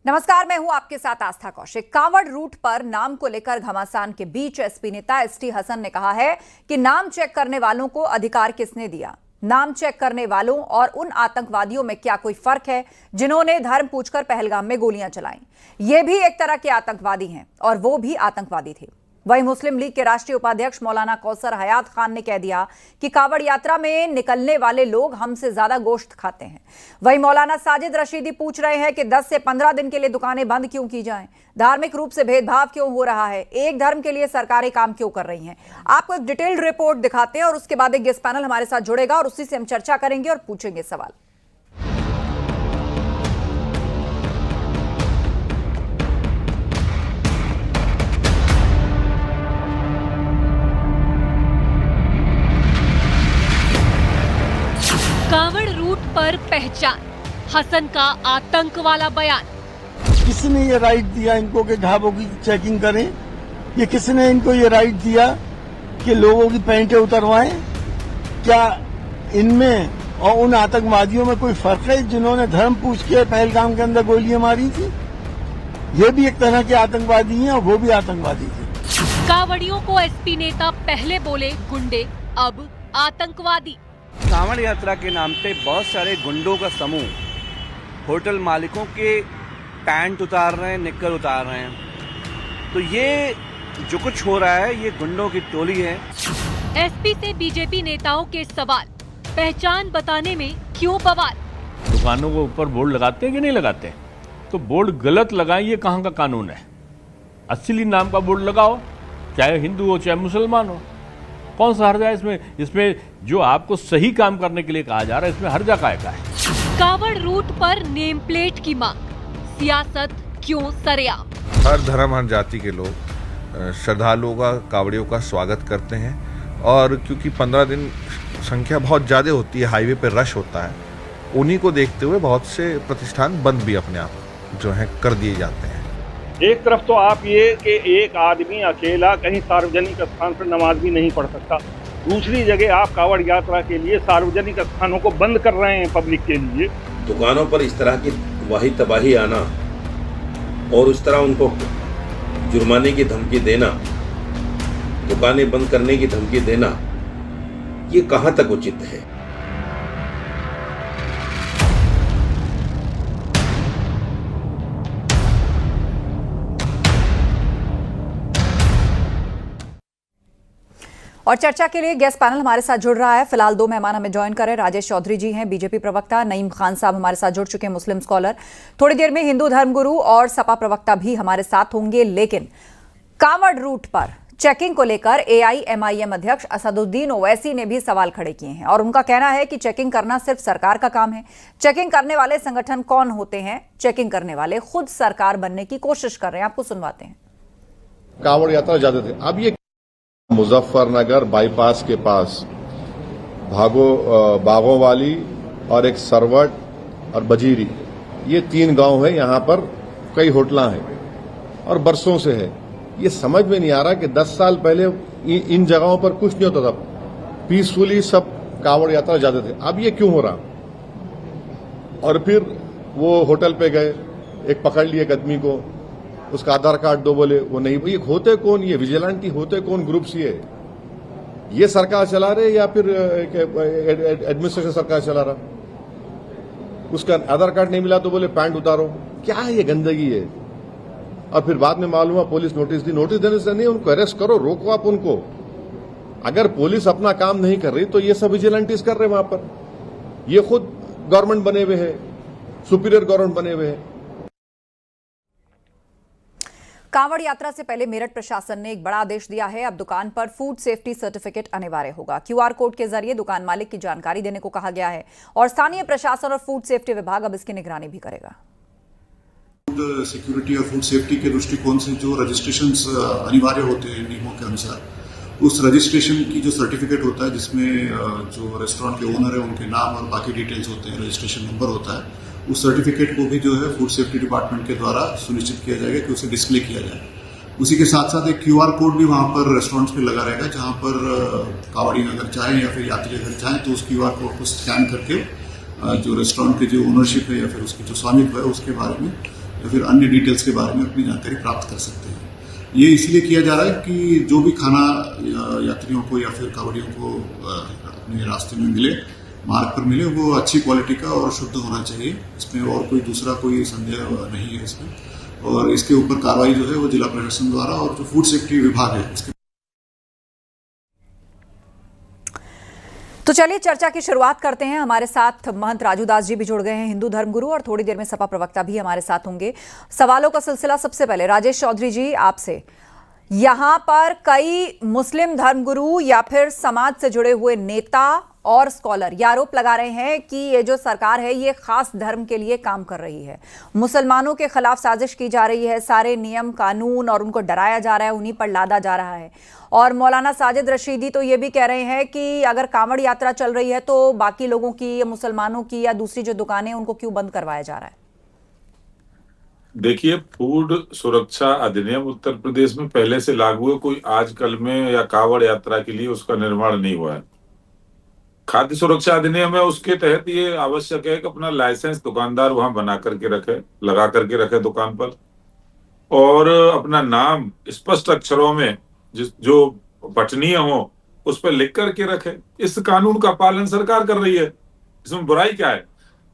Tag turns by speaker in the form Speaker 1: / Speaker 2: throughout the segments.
Speaker 1: नमस्कार, मैं हूं आपके साथ आस्था कौशिक। कांवड़ रूट पर नाम को लेकर घमासान के बीच एसपी नेता एसटी हसन ने कहा है कि नाम चेक करने वालों को अधिकार किसने दिया। नाम चेक करने वालों और उन आतंकवादियों में क्या कोई फर्क है जिन्होंने धर्म पूछकर पहलगाम में गोलियां चलाई? ये भी एक तरह के आतंकवादी हैं और वो भी आतंकवादी थे। वहीं मुस्लिम लीग के राष्ट्रीय उपाध्यक्ष मौलाना कौसर हयात खान ने कह दिया कि कांवड़ यात्रा में निकलने वाले लोग हमसे ज्यादा गोश्त खाते हैं। वहीं मौलाना साजिद रशीदी पूछ रहे हैं कि 10 से 15 दिन के लिए दुकानें बंद क्यों की जाएं? धार्मिक रूप से भेदभाव क्यों हो रहा है? एक धर्म के लिए सरकारें काम क्यों कर रही हैं? आपको एक डिटेल्ड रिपोर्ट दिखाते हैं और उसके बाद एक गेस्ट पैनल हमारे साथ जुड़ेगा और उसी से हम चर्चा करेंगे और पूछेंगे सवाल।
Speaker 2: कांवड़ रूट पर पहचान, हसन का आतंक वाला बयान।
Speaker 3: किसने ये राइट दिया इनको कि ढाबों की चेकिंग करें? ये किसने इनको ये राइट दिया कि लोगों की पैंटें उतरवाएं? क्या इनमें और उन आतंकवादियों में कोई फर्क है जिन्होंने धर्म पूछ के पहलगाम के अंदर गोलियां मारी थी? ये भी एक तरह के आतंकवादी हैं और वो भी आतंकवादी थे।
Speaker 2: कांवड़ियों को एसपी नेता पहले बोले गुंडे, अब आतंकवादी।
Speaker 4: कांवड़ यात्रा के नाम पे बहुत सारे गुंडों का समूह होटल मालिकों के पैंट उतार रहे हैं, निक्कर उतार रहे हैं। तो ये जो कुछ हो रहा है ये गुंडों की टोली है।
Speaker 2: एसपी से बीजेपी नेताओं के सवाल, पहचान बताने में क्यों बवाल?
Speaker 5: दुकानों के ऊपर बोर्ड लगाते हैं कि नहीं लगाते? तो बोर्ड गलत लगाएं, ये कहाँ का कानून है? असली नाम का बोर्ड लगाओ, चाहे हिंदू हो चाहे मुसलमान हो। कौन सा हर्जा है इसमें? इसमें जो आपको सही काम करने के लिए कहा जा रहा है, इसमें हर्जा काहे का है?
Speaker 2: कांवड़ रूट पर नेम प्लेट की मांग, सियासत क्यों सरेआम?
Speaker 6: हर धर्म हर जाति के लोग श्रद्धालुओं का, कांवड़ियों का स्वागत करते हैं और क्योंकि 15 दिन संख्या बहुत ज़्यादा होती है, हाईवे पे रश होता है, उन्हीं को देखते हुए बहुत से प्रतिष्ठान बंद भी अपने आप जो है कर दिए जाते हैं।
Speaker 7: एक तरफ तो आप ये कि एक आदमी अकेला कहीं सार्वजनिक स्थान पर नमाज भी नहीं पढ़ सकता, दूसरी जगह आप कांवड़ यात्रा के लिए सार्वजनिक स्थानों को बंद कर रहे हैं पब्लिक के लिए।
Speaker 8: दुकानों पर इस तरह की वाही तबाही आना और उस तरह उनको जुर्माने की धमकी देना, दुकानें बंद करने की धमकी देना, ये कहां तक उचित है?
Speaker 1: और चर्चा के लिए गेस्ट पैनल हमारे साथ जुड़ रहा है। फिलहाल 2 मेहमान हमें ज्वाइन कर रहे हैं। राजेश चौधरी जी हैं बीजेपी प्रवक्ता, नईम खान साहब हमारे साथ जुड़ चुके हैं मुस्लिम स्कॉलर। थोड़ी देर में हिंदू धर्मगुरु और सपा प्रवक्ता भी हमारे साथ होंगे। लेकिन कांवड़ रूट पर चेकिंग को लेकर AIMIM अध्यक्ष असदुद्दीन ओवैसी ने भी सवाल खड़े किए हैं और उनका कहना है कि चेकिंग करना सिर्फ सरकार का काम है। चेकिंग करने वाले संगठन कौन होते हैं? चेकिंग करने वाले खुद सरकार बनने की कोशिश कर रहे हैं। आपको सुनवाते हैं।
Speaker 9: कांवड़ यात्रा जाते थे, अब ये मुजफ्फरनगर बाईपास के पास बागों वाली और एक सरवट और बजीरी, ये 3 गांव है। यहां पर कई होटलां हैं और बरसों से है। ये समझ में नहीं आ रहा कि 10 साल पहले इन जगहों पर कुछ नहीं होता था, पीसफुली सब कांवड़ यात्रा जाते थे। अब ये क्यों हो रहा? और फिर वो होटल पे गए, एक पकड़ लिए एक आदमी को, उसका आधार कार्ड दो, बोले वो नहीं। ये होते कौन? ये विजिलेंटी होते कौन ग्रुप्स? ये सरकार चला रहे या फिर एडमिनिस्ट्रेशन सरकार चला रहा? उसका आधार कार्ड नहीं मिला तो बोले पैंट उतारो। क्या है ये गंदगी है? और फिर बाद में मालूम हुआ पुलिस नोटिस दी। नोटिस देने से नहीं, उनको अरेस्ट करो, रोको आप उनको। अगर पुलिस अपना काम नहीं कर रही तो ये सब विजिलेंटीज कर रहे वहां पर। ये खुद गवर्नमेंट बने हुए हैं, सुपीरियर गवर्नमेंट बने हुए हैं।
Speaker 1: कांवड़ यात्रा से पहले मेरठ प्रशासन ने एक बड़ा आदेश दिया है। अब दुकान पर फूड सेफ्टी सर्टिफिकेट अनिवार्य होगा। QR कोड के जरिए दुकान मालिक की जानकारी देने को कहा गया है और स्थानीय प्रशासन और फूड सेफ्टी विभाग अब इसकी निगरानी भी करेगा।
Speaker 10: फूड सिक्योरिटी और फूड सेफ्टी के दृष्टिकोण से जो रजिस्ट्रेशंस अनिवार्य होते हैं नियमों के अनुसार, उस रजिस्ट्रेशन की जो सर्टिफिकेट होता है जिसमें जो रेस्टोरेंट के ओनर है उनके नाम और बाकी डिटेल्स होते हैं, रजिस्ट्रेशन नंबर होता है, उस सर्टिफिकेट को भी जो है फूड सेफ्टी डिपार्टमेंट के द्वारा सुनिश्चित किया जाएगा कि उसे डिस्प्ले किया जाए। उसी के साथ साथ एक QR कोड भी वहां पर रेस्टोरेंट्स पे लगा रहेगा, जहां पर कांवड़ी अगर चाहें या फिर यात्री अगर चाहें तो उस QR कोड को स्कैन करके जो रेस्टोरेंट के जो ओनरशिप है या फिर उसकी जो स्वामित्व है उसके बारे में या फिर अन्य डिटेल्स के बारे में अपनी जानकारी प्राप्त कर सकते हैं। ये इसलिए किया जा रहा है कि जो भी खाना यात्रियों को या फिर कांवड़ियों को अपने रास्ते में मिले, मार्ग पर मिले, वो अच्छी क्वालिटी का और शुद्ध होना चाहिए। इसमें और कोई दूसरा कोई संदेह नहीं है इसमें। और इसके ऊपर कार्रवाई जो है वो जिला प्रशासन द्वारा और जो फूड सेफ्टी विभाग है उसके।
Speaker 1: तो चलिए चर्चा की शुरुआत करते हैं। हमारे साथ महंत राजू दास जी भी जुड़ गए हैं, हिंदू धर्मगुरु, और थोड़ी देर में सपा प्रवक्ता भी हमारे साथ होंगे। सवालों का सिलसिला सबसे पहले राजेश चौधरी जी आपसे। यहाँ पर कई मुस्लिम धर्मगुरु या फिर समाज से जुड़े हुए नेता और स्कॉलर ये आरोप लगा रहे हैं कि ये जो सरकार है ये खास धर्म के लिए काम कर रही है, मुसलमानों के खिलाफ साजिश की जा रही है, सारे नियम कानून और उनको डराया जा रहा है, उन्हीं पर लादा जा रहा है। और मौलाना साजिद रशीदी तो ये भी कह रहे हैं कि अगर कांवड़ यात्रा चल रही है तो बाकी लोगों की या मुसलमानों की या दूसरी जो दुकानें उनको क्यों बंद करवाया जा रहा है?
Speaker 11: देखिए, फूड सुरक्षा अधिनियम उत्तर प्रदेश में पहले से लागू है, कोई आजकल में या कांवड़ यात्रा के लिए उसका निर्माण नहीं हुआ है। खाद्य सुरक्षा अधिनियम है, उसके तहत ये आवश्यक है कि अपना लाइसेंस दुकानदार वहां बना करके रखे, लगा करके रखे दुकान पर, और अपना नाम स्पष्ट अक्षरों में जो पठनीय हो उस पर लिख करके रखे। इस कानून का पालन सरकार कर रही है, इसमें बुराई क्या है?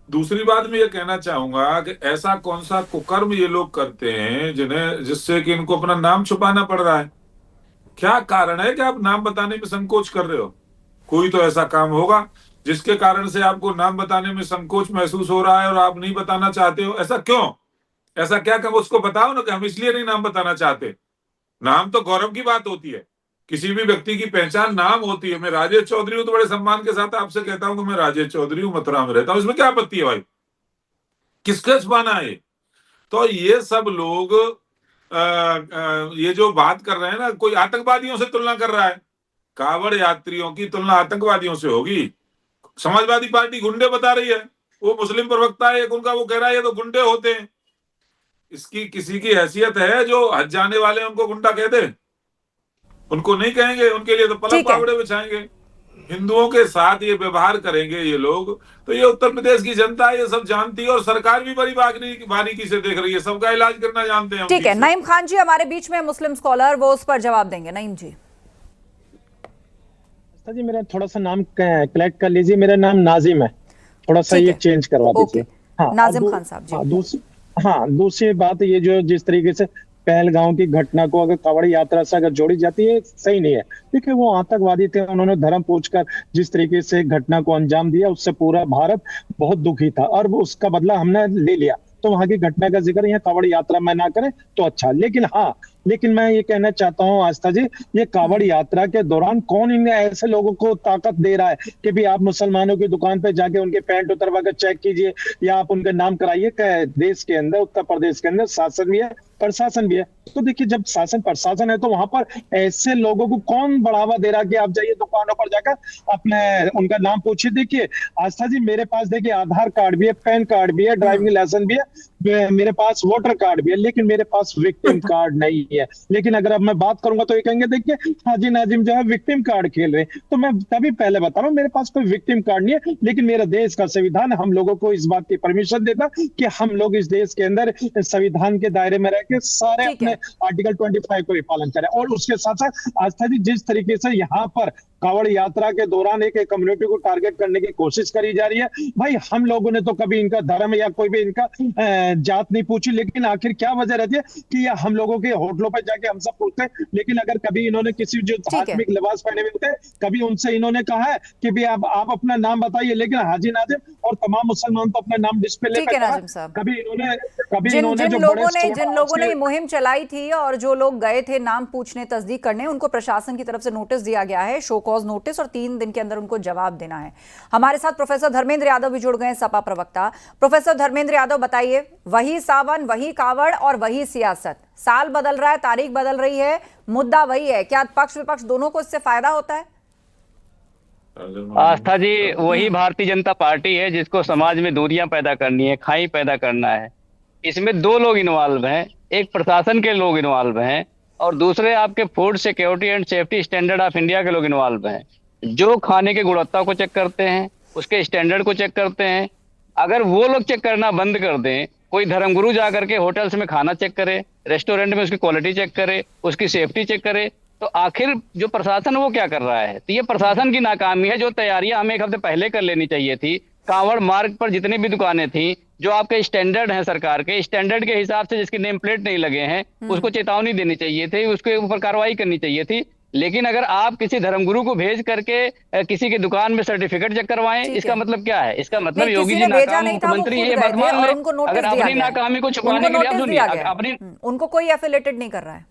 Speaker 11: दूसरी बात मैं ये कहना चाहूंगा कि ऐसा कौन सा कुकर्म ये लोग करते हैं जिससे कि इनको अपना नाम छुपाना पड़ रहा है? क्या कारण है कि आप नाम बताने में संकोच कर रहे हो? कोई तो ऐसा काम होगा जिसके कारण से आपको नाम बताने में संकोच महसूस हो रहा है और आप नहीं बताना चाहते हो। ऐसा क्यों? ऐसा क्या कम उसको बताओ ना कि हम इसलिए नहीं नाम बताना चाहते। नाम तो गौरव की बात होती है, किसी भी व्यक्ति की पहचान नाम होती है। मैं राजेश चौधरी हूं तो बड़े सम्मान के साथ आपसे कहता हूं कि मैं राजेश चौधरी हूं, मथुरा में रहता हूं। इसमें क्या आपत्ति है भाई? किसका छुपाना है? तो ये सब लोग ये जो बात कर रहे हैं ना, कोई आतंकवादियों से तुलना कर रहा है। कांवड़ यात्रियों की तुलना आतंकवादियों से होगी? समाजवादी पार्टी गुंडे बता रही है, वो मुस्लिम प्रवक्ता है एक उनका, वो कह रहा है ये तो गुंडे होते हैं। इसकी किसी की हैसियत है जो हज जाने वाले उनको गुंडा कह दे? उनको नहीं कहेंगे, उनके लिए तो पलक पावड़े बिछाएंगे। हिंदुओं के साथ ये व्यवहार करेंगे ये लोग, तो ये उत्तर प्रदेश की जनता ये सब जानती है और सरकार भी बड़ी बारीकी से देख रही है, सबका इलाज करना जानते हैं।
Speaker 1: ठीक है, नईम खान जी हमारे बीच में मुस्लिम स्कॉलर, वो उस पर जवाब देंगे। नईम जी।
Speaker 12: जी मेरा थोड़ा सा नाम कलेक्ट कर लीजिए, मेरा नाम नाजिम है, थोड़ा सा ये चेंज करवा दीजिए। हाँ,
Speaker 1: नाजिम खान साहब जी।
Speaker 12: दूसरी बात ये जो जिस तरीके से पहलगांव की घटना को अगर कांवड़ यात्रा से अगर जोड़ी जाती है, सही नहीं है। देखिए वो आतंकवादी थे, उन्होंने धर्म पूछकर जिस तरीके से घटना को अंजाम दिया उससे पूरा भारत बहुत दुखी था और उसका बदला हमने ले लिया। तो वहां की घटना का जिक्र यहाँ कांवड़ यात्रा में ना करें तो अच्छा। लेकिन मैं ये कहना चाहता हूँ आस्था जी, ये कांवड़ यात्रा के दौरान कौन इन ऐसे लोगों को ताकत दे रहा है कि भी आप मुसलमानों की दुकान पे जाके उनके पैंट उतरवा कर चेक कीजिए या आप उनका नाम कराइए। देश के अंदर, उत्तर प्रदेश के अंदर शासन भी है, प्रशासन भी है। तो देखिए जब शासन प्रशासन है तो वहां पर ऐसे लोगों को कौन बढ़ावा दे रहा है कि आप जाइए दुकानों पर जाकर अपने उनका नाम पूछिए। देखिए आस्था जी, मेरे पास देखिए आधार कार्ड भी है, पैन कार्ड भी है, ड्राइविंग लाइसेंस भी है, मेरे पास वोटर कार्ड भी है, लेकिन मेरे पास विक्टिम कार्ड नहीं है। लेकिन अगर अब मैं बात करूंगा तो ये कहेंगे देखिए हाजी नाजिम जो है विक्टिम कार्ड खेल रहे हैं। तो मैं तभी पहले बता रहा हूँ मेरे पास कोई विक्टिम कार्ड नहीं है, लेकिन मेरा देश का संविधान हम लोगों को इस बात की परमिशन देता कि हम लोग इस देश के अंदर संविधान के दायरे में रह के सारे अपने आर्टिकल 25 को भी पालन करें। और उसके साथ साथ आस्था जी जिस तरीके से यहाँ पर कांवड़ यात्रा के दौरान एक कम्युनिटी को टारगेट करने की कोशिश करी जा रही है, भाई हम लोगों ने तो कभी इनका धर्म या कोई भी इनका जात नहीं पूछी, लेकिन आखिर क्या वजह रहती है कि हम लोगों के होटलों पर जाके हम सब पूछते हैं। लेकिन अगर कभी इन्होंने किसी जो धार्मिक लिबास पहने हुए होते हैं, कभी उनसे इन्होंने कहा है कि भी आप अपना नाम बताइए, लेकिन हाजी नाजिम और तमाम मुसलमान तो अपना नाम डिस्प्ले पे कभी इन्होंने
Speaker 1: जिन लोगों ने मुहिम चलाई थी और जो लोग गए थे नाम पूछने, तस्दीक करने, उनको प्रशासन की तरफ से नोटिस दिया गया है, शो कॉज नोटिस, और 3 दिन के अंदर उनको जवाब देना है। हमारे साथ प्रोफेसर धर्मेंद्र यादव भी जुड़ गए, सपा प्रवक्ता। प्रोफेसर धर्मेंद्र यादव बताइए, वही सावन, वही कांवड़ और वही सियासत, साल बदल रहा है, तारीख बदल रही है, मुद्दा वही है, क्या पक्ष विपक्ष दोनों को इससे फायदा होता है?
Speaker 13: आस्था जी, वही भारतीय जनता पार्टी है जिसको समाज में दूरियां पैदा करनी है, खाई पैदा करना है। इसमें 2 लोग इन्वॉल्व हैं, एक प्रशासन के लोग इन्वॉल्व हैं और दूसरे आपके food security and safety standard of India के लोग इन्वॉल्व हैं, जो खाने की गुणवत्ता को चेक करते हैं, उसके स्टैंडर्ड को चेक करते हैं। अगर वो लोग चेक करना बंद कर दें कोई धर्मगुरु जा करके होटल्स में खाना चेक करे, रेस्टोरेंट में उसकी क्वालिटी चेक करे, उसकी सेफ्टी चेक करे, तो आखिर जो प्रशासन वो क्या कर रहा है? तो ये प्रशासन की नाकामी है। जो तैयारियां हमें 1 हफ्ते पहले कर लेनी चाहिए थी, कांवड़ मार्ग पर जितनी भी दुकानें थी, जो आपके स्टैंडर्ड हैं सरकार के, स्टैंडर्ड के हिसाब से जिसकी नेम प्लेट नहीं लगे हैं, उसको चेतावनी देनी चाहिए थी, उसके ऊपर कार्रवाई करनी चाहिए थी। लेकिन अगर आप किसी धर्मगुरु को भेज करके किसी की दुकान में सर्टिफिकेट चेक करवाएं, इसका मतलब क्या है? इसका मतलब योगी जी नाकाम मुख्यमंत्री है वर्तमान में। अगर अपनी नाकामी को छुपाने के लिए आप सुनिए, अपनी
Speaker 1: उनको कोई एफिलेटेड नहीं कर रहा है।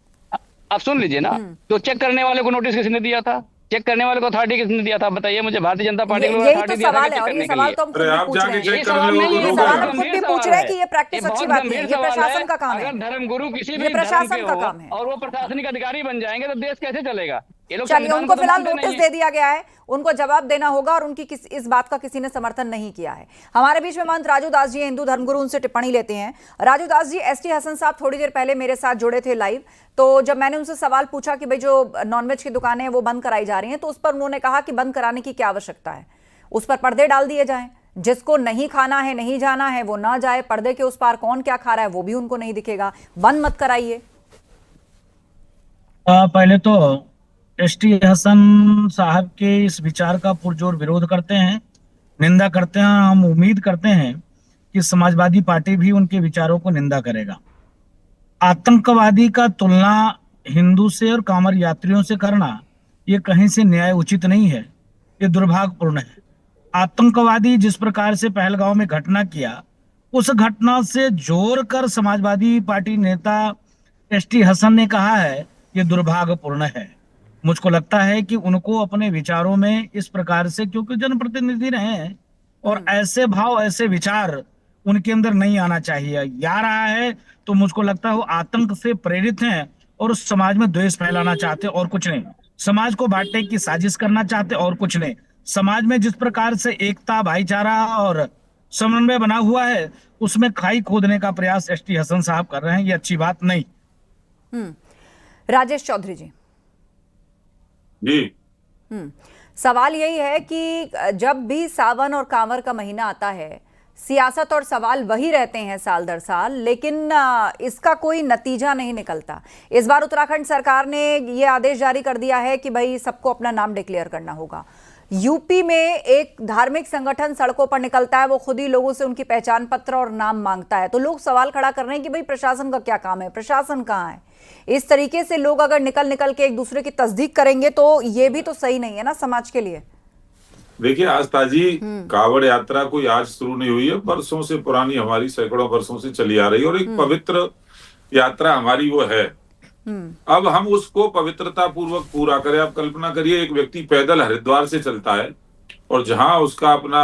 Speaker 13: आप सुन लीजिए ना, तो चेक करने वाले को नोटिस किसने दिया था? चेक करने वाले को अथॉरिटी किसने दिया था? बताइए मुझे। भारतीय जनता पार्टी को अथॉरिटी दिया था चेक करने के लिए?
Speaker 1: तो हम खुद भी पूछ रहे हैं, ये सवाल हम खुद भी पूछ रहे हैं कि ये प्रैक्टिस अच्छी बात नहीं है, ये प्रशासन का काम है।
Speaker 13: अगर धर्मगुरु किसी भी
Speaker 1: प्रशासन का काम है
Speaker 13: और वो प्रशासनिक अधिकारी बन जाएंगे तो देश कैसे चलेगा? ये लोग
Speaker 1: चलिए, उनको फिलहाल नोटिस दे दिया गया है, उनको जवाब देना होगा और उनकी इस बात का किसी ने समर्थन नहीं किया है। हमारे बीच में महंत राजू दास जी, हिंदू धर्मगुरु, उनसे टिप्पणी लेते हैं। राजू दास जी, एसटी हसन साहब थोड़ी देर पहले मेरे साथ जुड़े थे लाइव, तो जब मैंने उनसे सवाल पूछा कि भाई जो नॉनवेज की दुकानें हैं वो बंद कराई जा रही हैं, तो उस पर उन्होंने कहा कि बंद कराने की क्या आवश्यकता है, उस पर पर्दे डाल दिए जाएं, जिसको नहीं खाना है, नहीं जाना है, वो ना जाए, पर्दे के उस पार कौन क्या खा रहा है वो भी उनको नहीं दिखेगा, बंद मत कराइए।
Speaker 14: पहले तो एसटी हसन साहब के इस विचार का पुरजोर विरोध करते हैं, निंदा करते हैं। हम उम्मीद करते हैं कि समाजवादी पार्टी भी उनके विचारों को निंदा करेगा। आतंकवादी का तुलना हिंदू से और कांवड़ यात्रियों से करना ये कहीं से न्याय उचित नहीं है, ये दुर्भाग्यपूर्ण है। आतंकवादी जिस प्रकार से पहलगांव में घटना किया, उस घटना से जोड़कर समाजवादी पार्टी नेता एसटी हसन ने कहा है ये दुर्भाग्यपूर्ण है। मुझको लगता है कि उनको अपने विचारों में इस प्रकार से, क्योंकि जनप्रतिनिधि रहे हैं और ऐसे भाव, ऐसे विचार उनके अंदर नहीं आना चाहिए। आ रहा है तो मुझको लगता है वो आतंक से प्रेरित हैं और उस समाज में द्वेष फैलाना चाहते और कुछ नहीं। समाज को बांटने की साजिश करना चाहते और कुछ नहीं। समाज में जिस प्रकार से एकता, भाईचारा और समन्वय बना हुआ है, उसमें खाई खोदने का प्रयास एसटी हसन साहब कर रहे हैं, ये अच्छी बात नहीं।
Speaker 1: राजेश चौधरी जी, सवाल यही है कि जब भी सावन और कांवर का महीना आता है, सियासत और सवाल वही रहते हैं साल दर साल, लेकिन इसका कोई नतीजा नहीं निकलता। इस बार उत्तराखंड सरकार ने ये आदेश जारी कर दिया है कि भाई सबको अपना नाम डिक्लेयर करना होगा। यूपी में एक धार्मिक संगठन सड़कों पर निकलता है, वो खुद ही लोगों से उनकी पहचान पत्र और नाम मांगता है, तो लोग सवाल खड़ा कर रहे हैं कि भाई प्रशासन का क्या काम है, प्रशासन कहाँ है? इस तरीके से लोग अगर निकल के एक दूसरे की तस्दीक करेंगे तो ये भी तो सही नहीं है ना समाज के लिए।
Speaker 11: देखिए आस्था जी, कावड़ यात्रा कोई आज शुरू नहीं हुई है, बरसों से पुरानी, हमारी सैकड़ों वर्षों से चली आ रही है और एक पवित्र यात्रा हमारी वो है। अब हम उसको पवित्रता पूर्वक पूरा करें। आप कल्पना करिए, एक व्यक्ति पैदल हरिद्वार से चलता है और जहां उसका अपना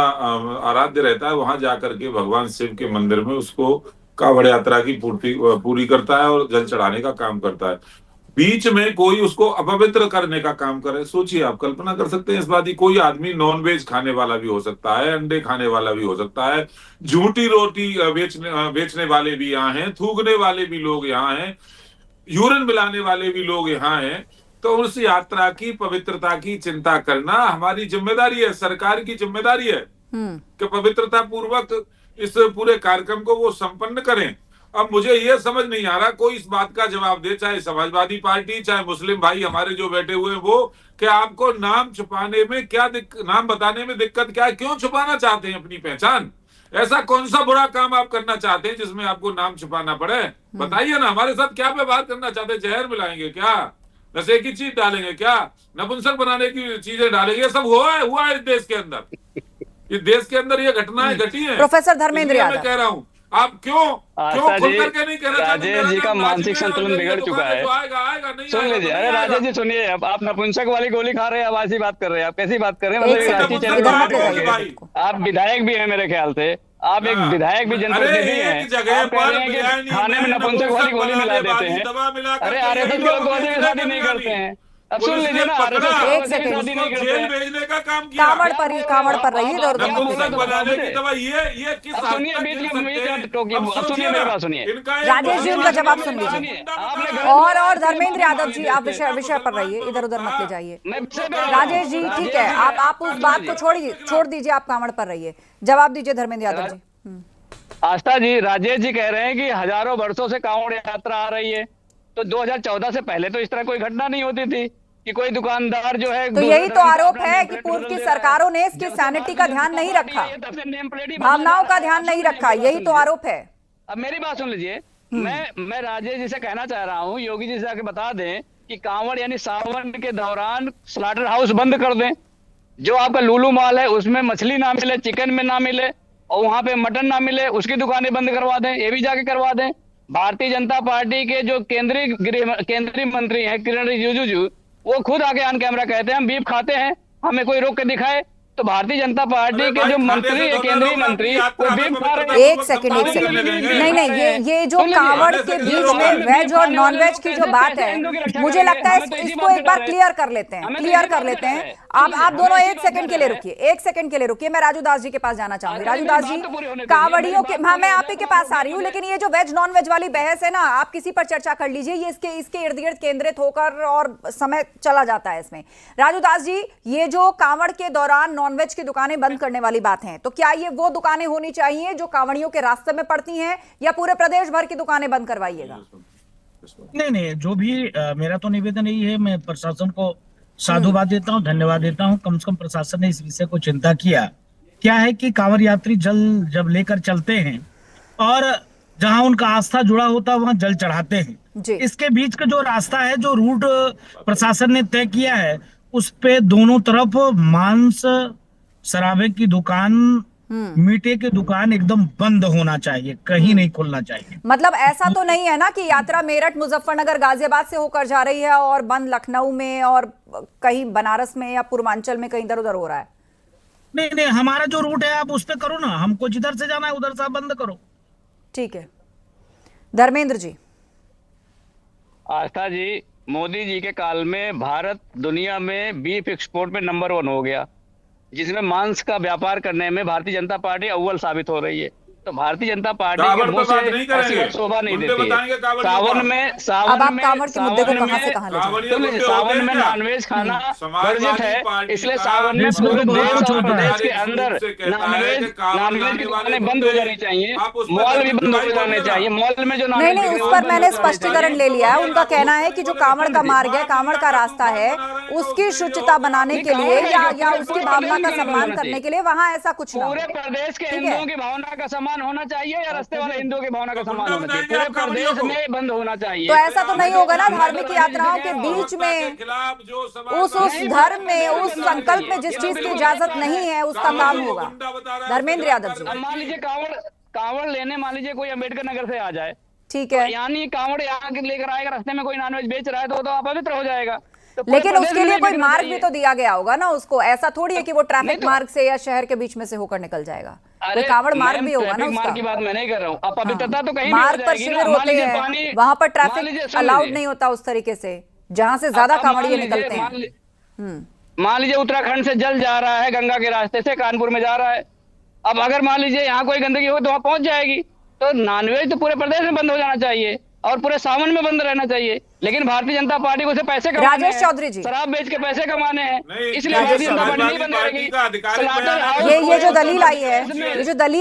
Speaker 11: आराध्य रहता है, वहां जाकर के भगवान शिव के मंदिर में उसको कावड़ यात्रा की पूरी करता है और जल चढ़ाने का काम करता है। बीच में कोई उसको अपवित्र करने का काम करे, सोचिए, आप कल्पना कर सकते हैं इस बात की। कोई आदमी नॉनवेज खाने वाला भी हो सकता है, अंडे खाने वाला भी हो सकता है, झूठी रोटी बेचने वाले भी यहाँ हैं, थूकने वाले भी लोग यहाँ हैं, यूरिन मिलाने वाले भी लोग यहाँ हैं। तो उस यात्रा की पवित्रता की चिंता करना हमारी जिम्मेदारी है, सरकार की जिम्मेदारी है कि पवित्रता पूर्वक इस पूरे कार्यक्रम को वो संपन्न करें। अब मुझे ये समझ नहीं आ रहा, कोई इस बात का जवाब दे, चाहे समाजवादी पार्टी, चाहे मुस्लिम भाई हमारे जो बैठे हुए हैं वो, कि आपको नाम छुपाने में क्या नाम बताने में दिक्कत क्या है? क्यों छुपाना चाहते हैं अपनी पहचान? ऐसा कौन सा बुरा काम आप करना चाहते हैं जिसमें आपको नाम छुपाना पड़े? बताइए ना, हमारे साथ क्या व्यवहार करना चाहते हैं? जहर मिलाएंगे क्या? नशे की चीज डालेंगे क्या? नपुंसक बनाने की चीजें डालेंगे? ये सब हुआ है इस देश के अंदर। इस देश के अंदर ये घटनाएं घटी हैं।
Speaker 1: प्रोफेसर धर्मेंद्र यादव,
Speaker 11: मैं कह रहा हूँ, आप क्यों खुल करके नहीं कहना चाहते?
Speaker 13: राजेश जी का मानसिक संतुलन बिगड़ चुका है। सुन लीजिए, अरे राजेश जी सुनिए, अब आप नपुंसक वाली गोली खा रहे हैं, अब ऐसी बात कर रहे हैं। आप कैसी बात कर रहे हैं? मतलब आप विधायक भी हैं मेरे ख्याल से, आप एक विधायक भी जनप्रतिनिधि हैं, आप कह रहे हैं कि खाने में नपुंसक वाली गोली मिला देते हैं। अरे आरएसएस के लोग वैसे भी शादी नहीं करते हैं। अब सुन लीजिए ना,
Speaker 1: कांवड़ पर रही है
Speaker 13: मेरी बात सुनिए,
Speaker 1: राजेश जी उनका जवाब सुन लीजिए। और धर्मेंद्र यादव जी, आप विषय पर रहिए, इधर उधर मत ले जाइए। राजेश जी ठीक है, आप उस बात को छोड़ दीजिए, आप कांवड़ पर रहिए। जवाब दीजिए धर्मेंद्र यादव जी।
Speaker 13: आस्था जी, राजेश जी कह रहे हैं कि हजारों वर्षों से कांवड़ यात्रा आ रही है, तो 2014 से पहले तो इस तरह कोई घटना नहीं होती थी कि कोई दुकानदार जो है।
Speaker 1: तो यही तो आरोप है कि पूर्व की सरकारों ने इसकी सैनिटी का ध्यान नहीं रखा, भावनाओं का ध्यान नहीं रखा, यही तो आरोप है।
Speaker 13: अब मेरी बात सुन लीजिए, मैं राजेश जी से कहना चाह रहा हूँ, योगी जी से आके बता दें कि कांवड़ यानी सावन के दौरान स्लॉटर हाउस बंद कर दें। जो आपका लुलु मॉल है उसमें मछली ना मिले, चिकन में ना मिले, और वहां पे मटन ना मिले, उसकी दुकानें बंद करवा दें, ये भी जाके करवा दें। भारतीय जनता पार्टी के जो केंद्रीय मंत्री हैं किरण रिजिजू, वो खुद आके ऑन कैमरा कहते हैं हम बीफ खाते हैं, हमें कोई रोक के दिखाए। तो भारतीय जनता पार्टी के जो मंत्री है, केंद्रीय मंत्री, वो बीफ खा रहे हैं।
Speaker 1: एक सेकंड नहीं, ये जो कांवड़ के बीच में वेज और नॉन वेज की जो बात है, मुझे लगता है इसको एक बार क्लियर कर लेते हैं। आप दोनों एक सेकंड के लिए रुकिए, मैं राजू दास जी के पास जाना चाहूंगी। राजू दास जी, कांवड़ियों के, हाँ मैं आप ही के पास आ रही हूँ, लेकिन ये जो वेज नॉन वेज वाली बहस है ना, आप किसी पर चर्चा कर लीजिए, ये इसके इर्द गिर्द केंद्रित होकर और समय चला जाता है इसमें। राजू दास जी, ये जो कांवड़ के दौरान नॉनवेज की दुकानें बंद करने वाली बात है, तो क्या ये वो दुकानें होनी चाहिए जो कांवड़ियों के रास्ते में पड़ती हैं, या पूरे प्रदेश भर की दुकानें बंद करवाइएगा?
Speaker 14: नहीं, जो भी मेरा तो निवेदन यही है, मैं प्रशासन को साधुवाद देता हूँ, धन्यवाद देता हूँ, कम से कम प्रशासन ने इस विषय को चिंता किया। क्या है कि कांवड़ यात्री जल जब लेकर चलते हैं और जहां उनका आस्था जुड़ा होता है वहां जल चढ़ाते हैं। इसके बीच का जो रास्ता है, जो रूट प्रशासन ने तय किया है, उस पे दोनों तरफ मांस, शराबे की दुकान, मीठे की दुकान एकदम बंद होना चाहिए, कहीं नहीं खुलना चाहिए।
Speaker 1: मतलब ऐसा तो नहीं है ना कि यात्रा मेरठ, मुजफ्फरनगर, गाजियाबाद से होकर जा रही है और बंद लखनऊ में और कहीं बनारस में या पूर्वांचल में कहीं इधर उधर हो रहा है?
Speaker 14: नहीं, हमारा जो रूट है आप उस पे करो ना, हमको जिधर से जाना है उधर से आप बंद करो।
Speaker 1: ठीक है। धर्मेंद्र जी।
Speaker 13: आस्था जी, मोदी जी के काल में भारत दुनिया में बीफ एक्सपोर्ट में नंबर 1 हो गया, जिसमें मांस का व्यापार करने में भारतीय जनता पार्टी अव्वल साबित हो रही है। तो भारतीय जनता पार्टी के मुंह से ऐसी बात शोभा नहीं देती है। सावन में
Speaker 1: कांवड़ के मुद्दे को कहां से कहां ले जाएंगे?
Speaker 13: सावन में नॉनवेज खाना वर्जित है, इसलिए सावन में पूरे देश के अंदर नॉनवेज की दुकानें बंद हो जानी चाहिए, मॉल भी बंद हो जाने चाहिए। मॉल में जो
Speaker 1: नहीं, उस पर मैंने स्पष्टीकरण ले लिया है। उनका कहना है कि जो कांवड़ का मार्ग है, कांवड़ का रास्ता है, उसकी शुचिता बनाने के लिए या उसकी भावना का सम्मान करने के लिए वहाँ ऐसा कुछ ना हो।
Speaker 13: पूरे प्रदेश के हिंदुओं की भावना का सम्मान होना चाहिए या रास्ते वाले हिंदुओं की भावना का सम्मान होना चाहिए? पूरे प्रदेश में बंद होना चाहिए।
Speaker 1: तो ऐसा तो नहीं होगा ना, धार्मिक यात्राओं के बीच में उस धर्म में, उस संकल्प में जिस चीज की इजाजत नहीं है उसका काम होगा। धर्मेंद्र यादव जी,
Speaker 13: मान लीजिए कांवड़ लेने, मान लीजिए कोई अम्बेडकर नगर से आ जाए,
Speaker 1: ठीक है,
Speaker 13: यानी कांवड़ यहाँ लेकर आएगा, रास्ते में कोई नॉनवेज बेच रहा है तो अपवित्र हो जाएगा।
Speaker 1: लेकिन उसके लिए कोई मार्ग भी तो दिया गया होगा ना उसको। ऐसा थोड़ी है कि वो ट्रैफिक मार्ग से या शहर के बीच में से होकर निकल जाएगा। कोई कांवड़ मार्ग भी होगा ना उसका।
Speaker 13: मार्ग की बात मैं नहीं कर रहा हूँ, अपवित्रता तो कहीं
Speaker 1: मार्ग पर शिविर होते हैं, वहां पर ट्रैफिक अलाउड नहीं होता उस तरीके से, जहां से ज्यादा कांवड़िए निकलते हैं।
Speaker 13: मान लीजिए उत्तराखंड से जल जा रहा है गंगा के रास्ते से, कानपुर में जा रहा है। अब अगर मान लीजिए यहाँ कोई गंदगी हो तो वहां पहुंच जाएगी, तो नॉनवेज तो पूरे प्रदेश में बंद हो जाना चाहिए और पूरे सावन में बंद रहना चाहिए। लेकिन भारतीय जनता पार्टी को पैसे कमाने हैं,
Speaker 1: राजेश चौधरी जी,
Speaker 13: शराब बेच के पैसे कमाने हैं, इसलिए भारतीय जनता पार्टी नहीं बंद करेगी।
Speaker 1: ये जो दलील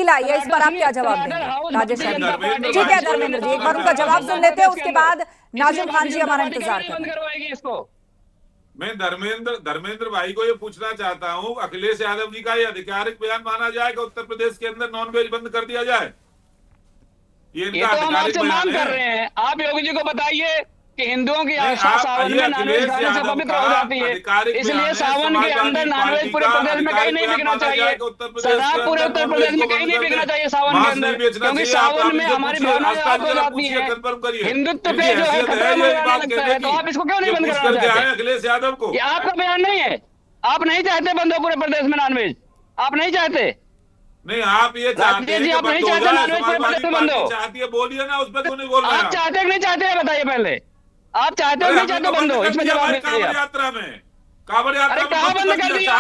Speaker 1: आई है, इस पर आप क्या जवाब देंगे राजेश चौधरी? ठीक है धर्मेंद्र जी, एक बार उनका जवाब सुन लेते हैं, उसके बाद नाजिम खान जी हमारा इंतजार करेंगे।
Speaker 13: इसको
Speaker 11: मैं धर्मेंद्र भाई को ये पूछना चाहता हूँ, अखिलेश यादव जी का ये आधिकारिक बयान माना जाए कि उत्तर प्रदेश के अंदर नॉनवेज बंद कर दिया जाए?
Speaker 13: ये तो हम आपसे मांग कर रहे हैं, आप योगी जी को बताइए कि हिंदुओं की आस्था सावन में नॉनवेज खाने से पवित्र हो जाती है, इसलिए सावन के अंदर नॉनवेज पूरे प्रदेश में कहीं नहीं बिकना चाहिए, शराब पूरे उत्तर प्रदेश में कहीं नहीं बिकना चाहिए सावन के अंदर, क्योंकि सावन में हमारी भावना जाग हो जाती है, हिंदुत्व पे जो है खतरा मंडराने लगता है। तो आप इसको क्यों नहीं बंद कराना चाहते?
Speaker 11: अखिलेश यादव को
Speaker 13: ये आपका बयान नहीं है, आप नहीं चाहते बंद हो पूरे प्रदेश में नॉनवेज, आप नहीं चाहते।
Speaker 11: नहीं, आप ये चाहते हैं,
Speaker 13: आप नहीं चाहते नॉनवेज पूरे प्रदेश में बंद हो,
Speaker 11: चाहती है बोलिए ना, उस पर क्यों नहीं बोल रहे?
Speaker 13: आप चाहते नहीं चाहते बताइए पहले, आप चाहते हो नहीं चाहते बंद हो, इसमें जवाब दीजिए।
Speaker 11: यात्रा में कांवड़ यात्रा
Speaker 13: कहाँ बंद कर दिया?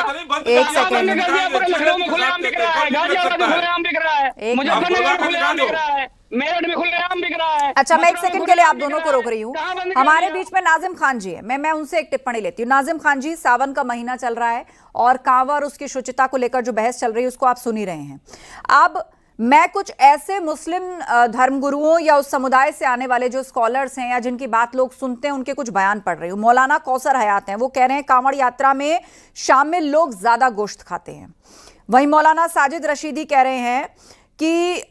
Speaker 1: एक सेकंड,
Speaker 13: पूरे लखनऊ में खुलेआम बिक रहा है, गाजियाबाद में खुलेआम बिक रहा है, मुजफ्फरनगर में खुलेआम बिक रहा है, मेरठ में खुलेआम बिक रहा है।
Speaker 1: अच्छा, मैं एक सेकंड के लिए आप दोनों को रोक रही हूँ। हमारे बीच में नाजिम खान जी है, मैं उनसे एक टिप्पणी लेती हूँ। नाजिम खान जी, सावन का महीना चल रहा है और कांवड़, उसकी शुचिता को लेकर जो बहस चल रही है उसको आप सुन ही रहे हैं। अब मैं कुछ ऐसे मुस्लिम धर्मगुरुओं या उस समुदाय से आने वाले जो स्कॉलर्स हैं या जिनकी बात लोग सुनते हैं उनके कुछ बयान पढ़ रही हूँ। मौलाना कौसर हयात हैं, वो कह रहे हैं कांवड़ यात्रा में शामिल लोग ज्यादा गोश्त खाते हैं। वहीं मौलाना साजिद रशीदी कह रहे हैं कि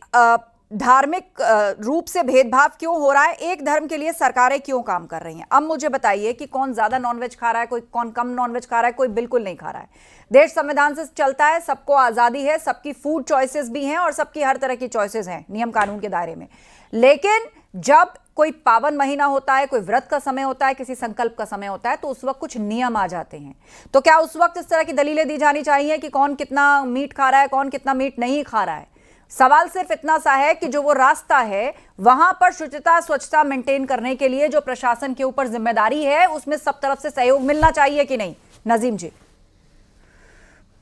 Speaker 1: धार्मिक रूप से भेदभाव क्यों हो रहा है, एक धर्म के लिए सरकारें क्यों काम कर रही हैं। अब मुझे बताइए कि कौन ज्यादा नॉनवेज खा रहा है, कोई कौन कम नॉनवेज खा रहा है, कोई बिल्कुल नहीं खा रहा है। देश संविधान से चलता है, सबको आजादी है, सबकी फूड चॉइसेस भी हैं और सबकी हर तरह की चॉइसेस हैं नियम कानून के दायरे में। लेकिन जब कोई पावन महीना होता है, कोई व्रत का समय होता है, किसी संकल्प का समय होता है, तो उस वक्त कुछ नियम आ जाते हैं। तो क्या उस वक्त इस तरह की दलीलें दी जानी चाहिए कि कौन कितना मीट खा रहा है, कौन कितना मीट नहीं खा रहा है? सवाल सिर्फ इतना सा है कि जो वो रास्ता है वहां पर शुचिता स्वच्छता मेंटेन करने के लिए जो प्रशासन के ऊपर जिम्मेदारी है, उसमें सब तरफ से सहयोग मिलना चाहिए कि नहीं? नजीम जी।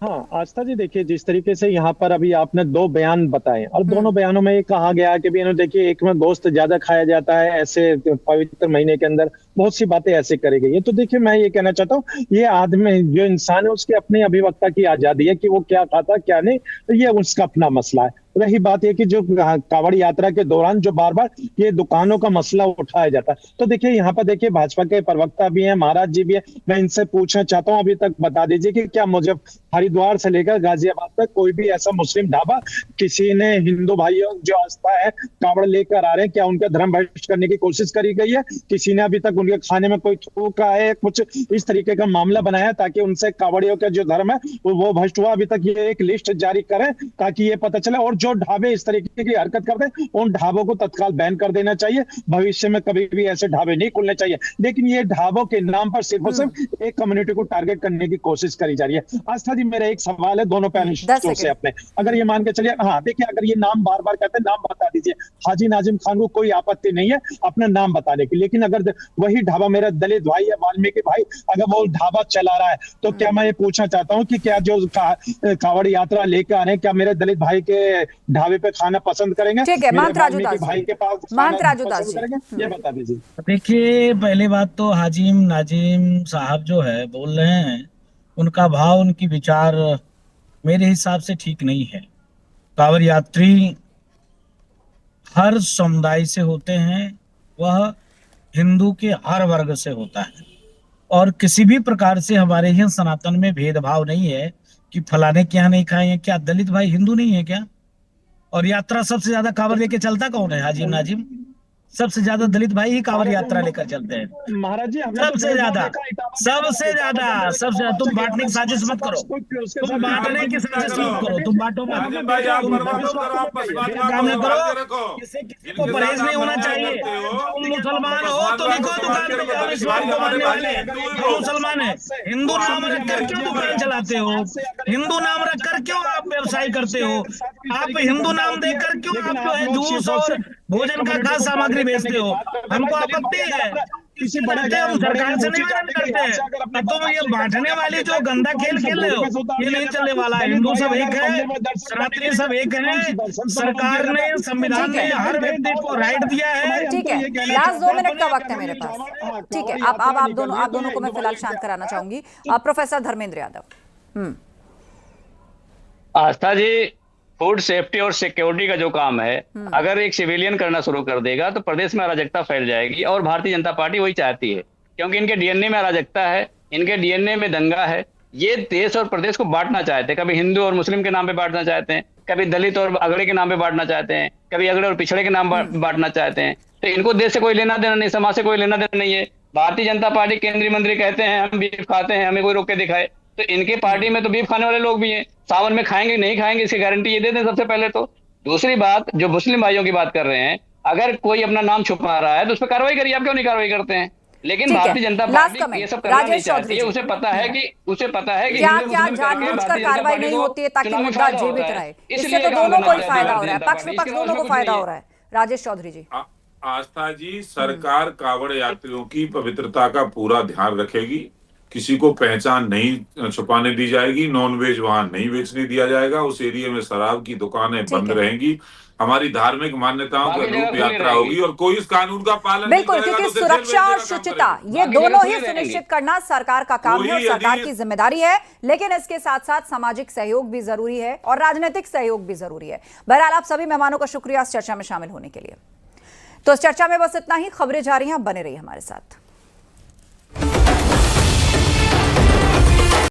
Speaker 12: हाँ आस्था जी, देखिए जिस तरीके से यहाँ पर अभी आपने 2 बयान बताए और दोनों बयानों में ये कहा गया कि भी देखिए एक में गोश्त ज्यादा खाया जाता है, ऐसे पवित्र महीने के अंदर बहुत सी बातें ऐसे करी गई है। तो देखिए मैं ये कहना चाहता हूँ, ये आदमी जो इंसान है उसकी अपनी अभिव्यक्ता की आजादी है कि वो क्या खाता क्या नहीं, तो ये उसका अपना मसला है। रही बात ये कि जो कांवड़ यात्रा के दौरान जो बार बार ये दुकानों का मसला उठाया जाता है, तो देखिए यहाँ पर देखिए भाजपा के प्रवक्ता भी हैं, महाराज जी भी हैं, मैं इनसे पूछना चाहता हूँ अभी तक बता दीजिए कि क्या मुझे हरिद्वार से लेकर गाजियाबाद तक कोई भी ऐसा मुस्लिम ढाबा किसी ने हिंदू भाइयों जो आस्था है कांवड़ लेकर आ रहे हैं, क्या उनका धर्म भ्रष्ट करने की कोशिश करी गई है? किसी ने अभी तक उनके खाने में कोई थूका है, कुछ इस तरीके का मामला बनाया ताकि उनसे कांवड़ियों का जो धर्म है वो भ्रष्ट हुआ? अभी तक ये एक लिस्ट जारी करें ताकि ये पता चले। और जो ढाबे इस तरीके की हरकत करते हैं उन ढाबों को तत्काल बैन कर देना चाहिए, भविष्य में कभी भी ऐसे ढाबे नहीं खुलने चाहिए। लेकिन ये ढाबों के नाम पर सिर्फ और सिर्फ एक कम्युनिटी को टारगेट करने की कोशिश करी जा रही है। आस्था जी मेरा एक सवाल है दोनों पैनलिस्टों से अपने, अगर ये मान के चलिए, हाँ देखिए अगर ये नाम बार बार कहते हैं नाम बता दीजिए, हाजी नाजिम खान को कोई आपत्ति नहीं है अपना नाम बताने की, लेकिन अगर वही ढाबा मेरा दलित भाई या वाल्मीकि भाई अगर वो ढाबा चला रहा है तो क्या मैं ये पूछना चाहता हूँ कि क्या जो कांवड़ यात्रा लेकर आ रहे हैं क्या मेरे दलित भाई के ढाबे पे खाना पसंद करेंगे?
Speaker 1: ठीक है, महंत राजू दास
Speaker 12: भाई के पास
Speaker 1: महंत राजू दास जी
Speaker 12: ये बता दीजिए।
Speaker 14: देखिए पहली बात तो हाजिम नाजिम साहब जो है बोल रहे हैं, उनका भाव उनकी विचार मेरे हिसाब से ठीक नहीं है। कांवड़ यात्री हर समुदाय से होते हैं, वह हिंदू के हर वर्ग से होता है और किसी भी प्रकार से हमारे यहाँ सनातन में भेदभाव नहीं है कि फलाने के यहाँ नहीं खाए हैं। क्या दलित भाई हिंदू नहीं है क्या? और यात्रा सबसे ज्यादा कांवड़ लेके चलता कौन है? हाजिम नाजिम। सबसे ज्यादा दलित भाई ही कांवड़ यात्रा लेकर चलते हैं
Speaker 12: महाराज जी।
Speaker 14: सबसे ज्यादा तुम बांटने की साजिश मत करो, तुम बांटने की साजिश मत करो, तुम बांटो मत, काम न करो, किसी को परहेज नहीं होना चाहिए। तुम मुसलमान हो तो लिखो दुकान पे जाओ, इस्लाम को मानने वाले तुम मुसलमान है, हिंदू नाम रखकर क्यों दुकान चलाते हो? हिंदू नाम रखकर क्यों आप व्यवसाय करते हो? आप हिंदू नाम देकर क्यों आप जो है जूस और भोजन का खास सामग्री बेचते हो? हमको आपत्ति है, हम सरकार से नहीं विरोध करते हैं। तुम ये बांटने वाली जो गंदा खेल खेल रहे हो ये नहीं चलने वाला है। हिंदू सब एक है, सनातनी सब एक है। सरकार ने संविधान में हर व्यक्ति को राइट दिया है।
Speaker 1: ठीक है, लास्ट 2 मिनट का वक्त है मेरे पास। ठीक है, अब आप दोनों को मैं फिलहाल शांत कराना चाहूंगी। प्रोफेसर धर्मेंद्र यादव।
Speaker 13: आस्था जी, फूड सेफ्टी और सिक्योरिटी का जो काम है अगर एक सिविलियन करना शुरू कर देगा तो प्रदेश में अराजकता फैल जाएगी और भारतीय जनता पार्टी वही चाहती है, क्योंकि इनके डीएनए में अराजकता है, इनके डीएनए में दंगा है। ये देश और प्रदेश को बांटना चाहते हैं, कभी हिंदू और मुस्लिम के नाम पे बांटना चाहते हैं, कभी दलित और अगड़े के नाम पे बांटना चाहते हैं, कभी अगड़े और पिछड़े के नाम बांटना चाहते हैं। तो इनको देश से कोई लेना देना नहीं, समाज से कोई लेना देना नहीं है। भारतीय जनता पार्टी केंद्रीय मंत्री कहते हैं हम बीफ खाते हैं, हमें कोई रोक के दिखाए, तो इनके पार्टी में तो बीफ खाने वाले लोग भी हैं। सावन में खाएंगे नहीं खाएंगे इसकी गारंटी ये दे दें सबसे पहले तो। दूसरी बात, जो मुस्लिम भाइयों की बात कर रहे हैं, अगर कोई अपना नाम छुपा रहा है तो उस पर कार्रवाई करिए, आप क्यों नहीं कार्रवाई करते हैं? लेकिन भारतीय जनता पार्टी ये सब करना नहीं चाहती है। उसे पता है कि
Speaker 1: क्या जानबूझकर कार्रवाई नहीं होती है ताकि मुद्दा जीवित रहे? इससे तो दोनों को ही फायदा हो रहा है, पक्ष विपक्ष दोनों को फायदा हो रहा है। राजेश चौधरी जी।
Speaker 11: आस्था जी, सरकार कांवड़ यात्रियों की पवित्रता का पूरा ध्यान रखेगी किसी को पहचान नहीं छुपाने दी जाएगी, नॉनवेज वहां नहीं बेचने दिया जाएगा, उस एरिया में शराब की दुकानें बंद रहेंगी, हमारी धार्मिक मान्यताओं की अनुरूप यात्रा होगी और कोई इस कानून का पालन
Speaker 1: बिल्कुल, क्योंकि सुरक्षा और शुचिता ये दोनों ही सुनिश्चित करना सरकार का काम है और सरकार की जिम्मेदारी है, लेकिन इसके साथ साथ सामाजिक सहयोग भी जरूरी है और राजनीतिक सहयोग भी जरूरी है। बहरहाल आप सभी मेहमानों का शुक्रिया इस चर्चा में शामिल होने के लिए। तो इस चर्चा में बस इतना ही। खबरें जारी हैं, आप बने रहिए हमारे साथ।